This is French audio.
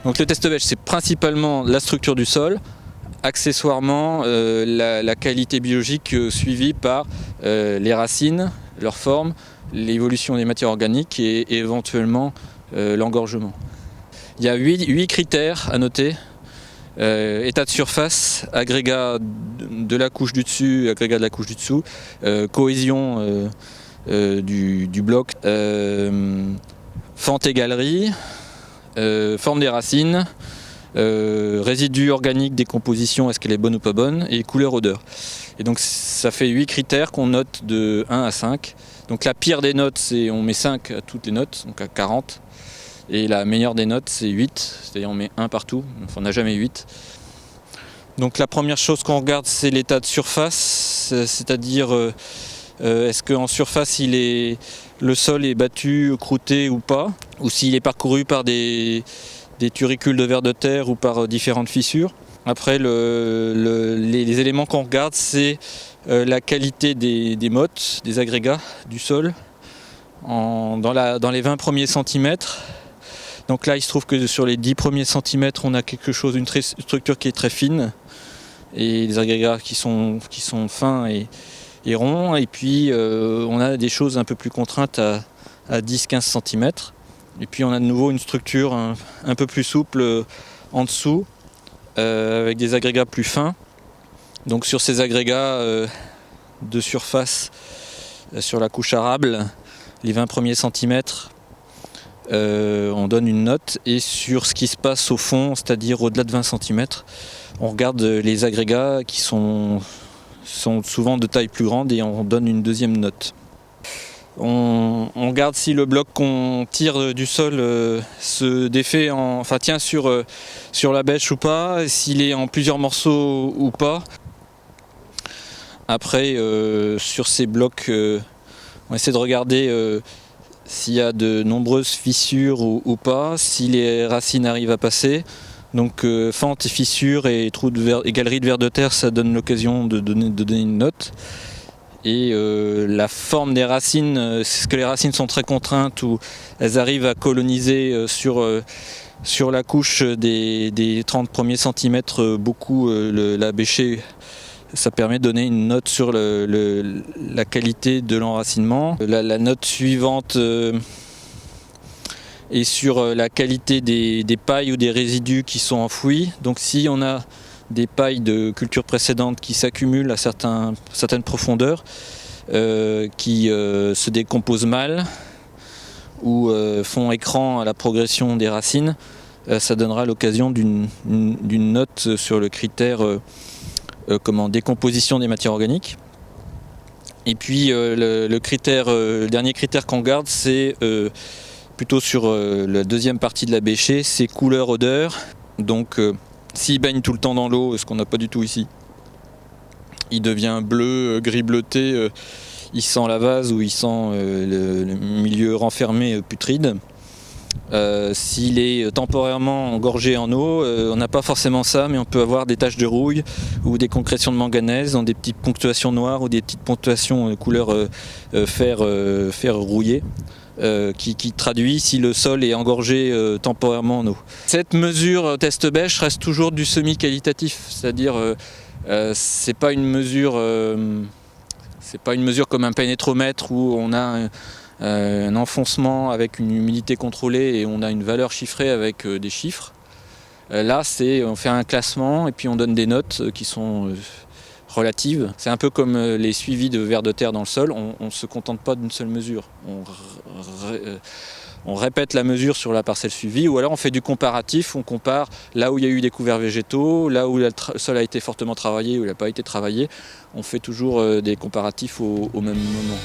Donc le test bêche, c'est principalement la structure du sol, accessoirement la qualité biologique suivie par les racines, leur forme, l'évolution des matières organiques et éventuellement l'engorgement. Il y a 8 critères à noter. État de surface, agrégat de la couche du dessus, agrégat de la couche du dessous, cohésion du bloc, fente et galerie, forme des racines, résidus organiques, décomposition, est-ce qu'elle est bonne ou pas bonne, et couleur-odeur. Et donc ça fait 8 critères qu'on note de 1 à 5. Donc la pire des notes, c'est on met 5 à toutes les notes, donc à 40. Et la meilleure des notes, c'est 8, c'est-à-dire on met 1 partout, enfin, on n'a jamais 8. Donc la première chose qu'on regarde, c'est l'état de surface, c'est-à-dire est-ce qu'en surface le sol est battu, croûté ou pas, ou s'il est parcouru par des turicules de vers de terre ou par différentes fissures. Après, les éléments qu'on regarde, c'est la qualité des mottes, des agrégats du sol, dans les 20 premiers centimètres. Donc là, il se trouve que sur les 10 premiers centimètres, on a quelque chose, une structure qui est très fine, et des agrégats qui sont fins et ronds. Et puis, on a des choses un peu plus contraintes à 10-15 centimètres. Et puis, on a de nouveau une structure un peu plus souple en dessous, avec des agrégats plus fins. Donc, sur ces agrégats de surface, sur la couche arable, les 20 premiers centimètres, on donne une note, et sur ce qui se passe au fond, c'est-à-dire au-delà de 20 cm, on regarde les agrégats qui sont souvent de taille plus grande et on donne une deuxième note. On regarde si le bloc qu'on tire du sol se défait, tient sur la bêche ou pas, s'il est en plusieurs morceaux ou pas. Après, sur ces blocs, on essaie de regarder s'il y a de nombreuses fissures ou pas, si les racines arrivent à passer. Donc fentes et fissures et trous et galeries de vers de terre, ça donne l'occasion de donner une note. Et la forme des racines, c'est que les racines sont très contraintes, ou elles arrivent à coloniser sur la couche des 30 premiers centimètres beaucoup la bêchée. Ça permet de donner une note sur la qualité de l'enracinement. La note suivante est sur la qualité des pailles ou des résidus qui sont enfouis. Donc si on a des pailles de culture précédente qui s'accumulent à certaines profondeurs, qui se décomposent mal ou font écran à la progression des racines, ça donnera l'occasion d'une note sur le critère décomposition des matières organiques. Et puis le dernier critère qu'on garde, c'est plutôt sur la deuxième partie de la bêchée, c'est couleur-odeur. Donc s'il baigne tout le temps dans l'eau, ce qu'on n'a pas du tout ici, il devient bleu, gris bleuté, il sent la vase ou il sent le milieu renfermé putride. S'il est temporairement engorgé en eau, on n'a pas forcément ça, mais on peut avoir des taches de rouille ou des concrétions de manganèse dans des petites ponctuations noires ou des petites ponctuations couleur fer rouillé, qui traduit si le sol est engorgé temporairement en eau. Cette mesure test bêche reste toujours du semi-qualitatif, c'est-à-dire c'est pas une mesure comme un pénétromètre où on a un enfoncement avec une humidité contrôlée et on a une valeur chiffrée avec des chiffres. Là, on fait un classement et puis on donne des notes qui sont relatives. C'est un peu comme les suivis de vers de terre dans le sol, on ne se contente pas d'une seule mesure. On répète la mesure sur la parcelle suivie, ou alors on fait du comparatif, on compare là où il y a eu des couverts végétaux, là où le sol a été fortement travaillé ou il n'a pas été travaillé. On fait toujours des comparatifs au même moment.